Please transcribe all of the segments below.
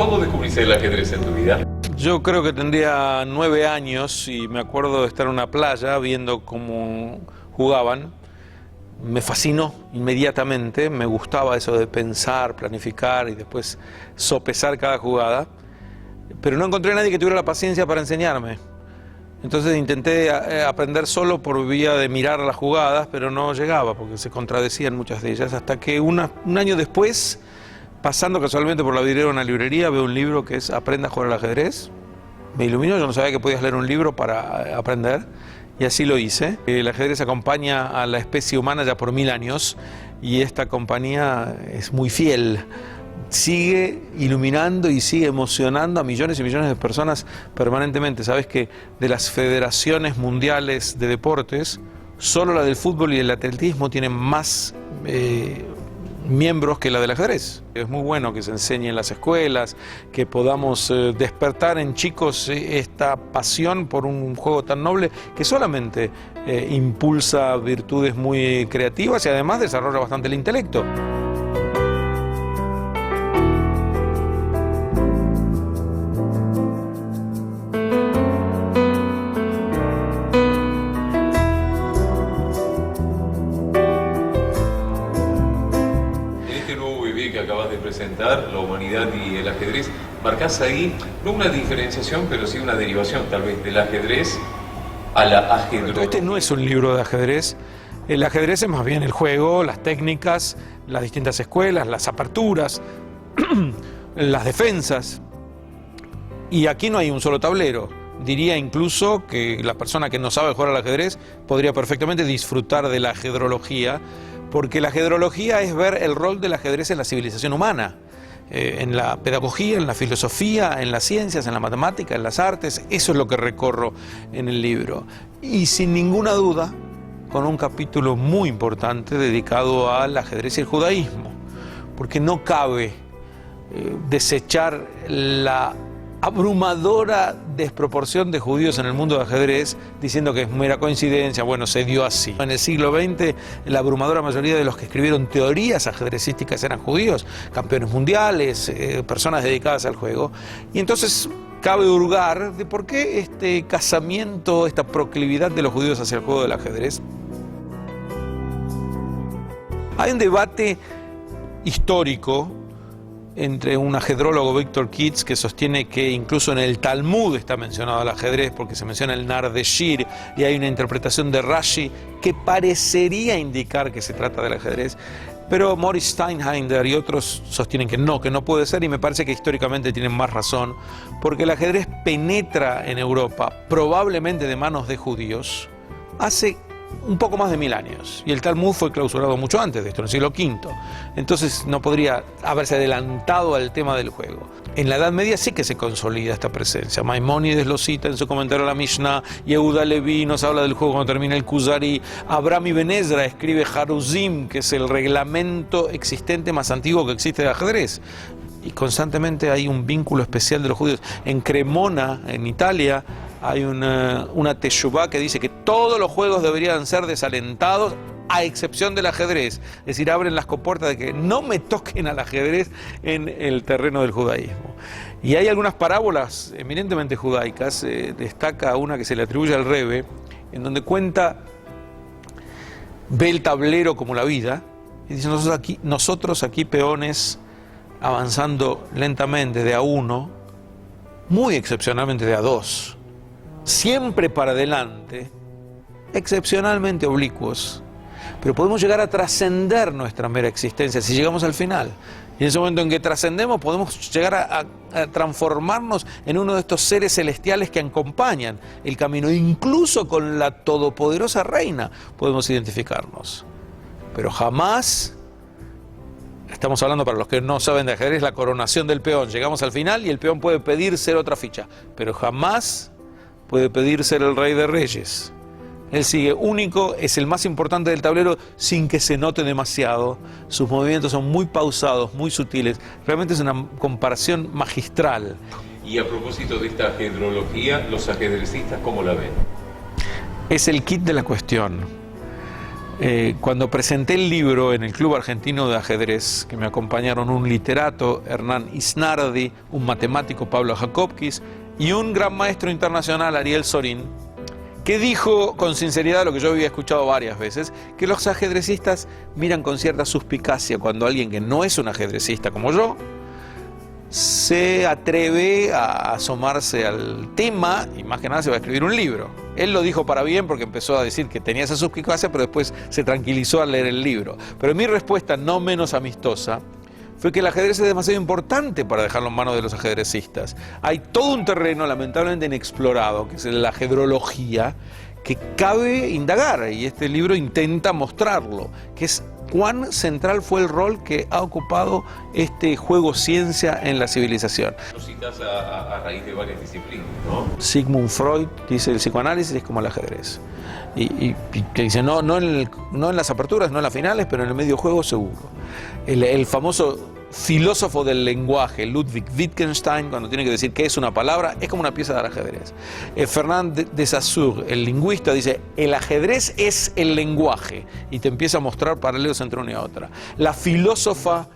¿Cuándo descubriste el ajedrez en tu vida? Yo creo que tendría 9 años y me acuerdo de estar en una playa viendo cómo jugaban. Me fascinó inmediatamente, me gustaba eso de pensar, planificar y después sopesar cada jugada, pero no encontré a nadie que tuviera la paciencia para enseñarme. Entonces intenté aprender solo por vía de mirar las jugadas, pero no llegaba porque se contradecían muchas de ellas, hasta que un año después, pasando casualmente por la vidriera de una librería, veo un libro que es Aprenda a jugar al ajedrez. Me iluminó, yo no sabía que podías leer un libro para aprender, y así lo hice. El ajedrez acompaña a la especie humana ya por 1000 años, y esta compañía es muy fiel. Sigue iluminando y sigue emocionando a millones y millones de personas permanentemente. Sabes que de las federaciones mundiales de deportes, solo la del fútbol y el atletismo tienen más miembros que la del ajedrez. Es muy bueno que se enseñe en las escuelas, que podamos despertar en chicos esta pasión por un juego tan noble que solamente impulsa virtudes muy creativas y además desarrolla bastante el intelecto. Que acabas de presentar, la humanidad y el ajedrez, marcás ahí no una diferenciación, pero sí una derivación tal vez del ajedrez a la ajedrología. Este no es un libro de ajedrez. El ajedrez es más bien el juego, las técnicas, las distintas escuelas, las aperturas, las defensas. Y aquí no hay un solo tablero. Diría incluso que la persona que no sabe jugar al ajedrez podría perfectamente disfrutar de la ajedrología, porque la ajedrología es ver el rol del ajedrez en la civilización humana, en la pedagogía, en la filosofía, en las ciencias, en la matemática, en las artes. Eso es lo que recorro en el libro. Y sin ninguna duda, con un capítulo muy importante dedicado al ajedrez y el judaísmo, porque no cabe desechar la abrumadora desproporción de judíos en el mundo del ajedrez, diciendo que es mera coincidencia, bueno, se dio así. En el siglo XX, la abrumadora mayoría de los que escribieron teorías ajedrecísticas eran judíos, campeones mundiales, personas dedicadas al juego. Y entonces cabe hurgar de por qué este casamiento, esta proclividad de los judíos hacia el juego del ajedrez. Hay un debate histórico entre un ajedrólogo, Víctor Kitz, que sostiene que incluso en el Talmud está mencionado el ajedrez porque se menciona el Nardeshir y hay una interpretación de Rashi que parecería indicar que se trata del ajedrez, pero Moritz Steinheider y otros sostienen que no puede ser, y me parece que históricamente tienen más razón, porque el ajedrez penetra en Europa, probablemente de manos de judíos, hace un poco más de 1000 años, y el Talmud fue clausurado mucho antes de esto, en el siglo V. Entonces no podría haberse adelantado al tema del juego. En la Edad Media sí que se consolida esta presencia. Maimónides lo cita en su comentario a la Mishnah, Yehuda Leví nos habla del juego cuando termina el Kuzari, Abraham Ibn Ezra escribe Haruzim, que es el reglamento existente más antiguo que existe de ajedrez. Y constantemente hay un vínculo especial de los judíos. En Cremona, en Italia, hay una teshuvá que dice que todos los juegos deberían ser desalentados, a excepción del ajedrez. Es decir, abren las compuertas de que no me toquen al ajedrez en el terreno del judaísmo. Y hay algunas parábolas eminentemente judaicas, destaca una que se le atribuye al Rebbe, en donde cuenta, ve el tablero como la vida, y dice, nosotros aquí peones, avanzando lentamente de a uno, muy excepcionalmente de a dos, siempre para adelante, excepcionalmente oblicuos, pero podemos llegar a trascender nuestra mera existencia si llegamos al final. Y en ese momento en que trascendemos podemos llegar a transformarnos en uno de estos seres celestiales que acompañan el camino. Incluso con la todopoderosa reina podemos identificarnos, pero jamás. Estamos hablando, para los que no saben de ajedrez, la coronación del peón. Llegamos al final y el peón puede pedir ser otra ficha, pero jamás puede pedir ser el rey de reyes. Él sigue único, es el más importante del tablero sin que se note demasiado. Sus movimientos son muy pausados, muy sutiles. Realmente es una comparación magistral. Y a propósito de esta ajedrología, ¿los ajedrecistas cómo la ven? Es el kit de la cuestión. Cuando presenté el libro en el Club Argentino de Ajedrez, que me acompañaron un literato, Hernán Isnardi, un matemático, Pablo Jacobkis, y un gran maestro internacional, Ariel Sorin, que dijo con sinceridad lo que yo había escuchado varias veces, que los ajedrecistas miran con cierta suspicacia cuando alguien que no es un ajedrecista como yo, se atreve a asomarse al tema y más que nada se va a escribir un libro. Él lo dijo para bien porque empezó a decir que tenía esa suspicacia, pero después se tranquilizó al leer el libro. Pero mi respuesta, no menos amistosa, fue que el ajedrez es demasiado importante para dejarlo en manos de los ajedrecistas. Hay todo un terreno lamentablemente inexplorado, que es la ajedrología, que cabe indagar, y este libro intenta mostrarlo, que es cuán central fue el rol que ha ocupado este juego ciencia en la civilización. Lo citas a raíz de varias disciplinas, ¿no? Sigmund Freud dice el psicoanálisis es como el ajedrez. Y que dice, no en las aperturas, no en las finales, pero en el medio juego seguro. El famoso filósofo del lenguaje, Ludwig Wittgenstein, cuando tiene que decir qué es una palabra, es como una pieza del ajedrez. Fernand de Saussure, el lingüista, dice, el ajedrez es el lenguaje, y te empieza a mostrar paralelos entre una y otra. La filósofa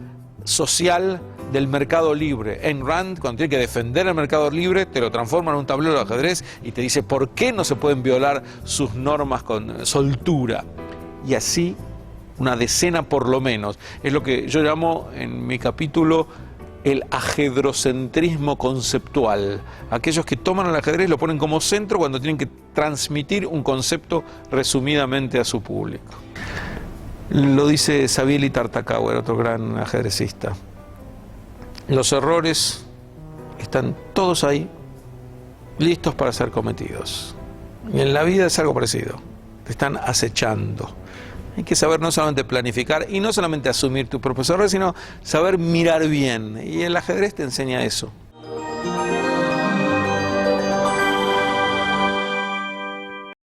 social del mercado libre, Ayn Rand, cuando tiene que defender el mercado libre, te lo transforma en un tablero de ajedrez y te dice por qué no se pueden violar sus normas con soltura. Y así una decena por lo menos. Es lo que yo llamo en mi capítulo el ajedrocentrismo conceptual. Aquellos que toman el ajedrez lo ponen como centro cuando tienen que transmitir un concepto resumidamente a su público. Lo dice Savielly Tartakáwer, otro gran ajedrecista. Los errores están todos ahí, listos para ser cometidos. Y en la vida es algo parecido. Te están acechando. Hay que saber no solamente planificar y no solamente asumir tus propios errores, sino saber mirar bien. Y el ajedrez te enseña eso.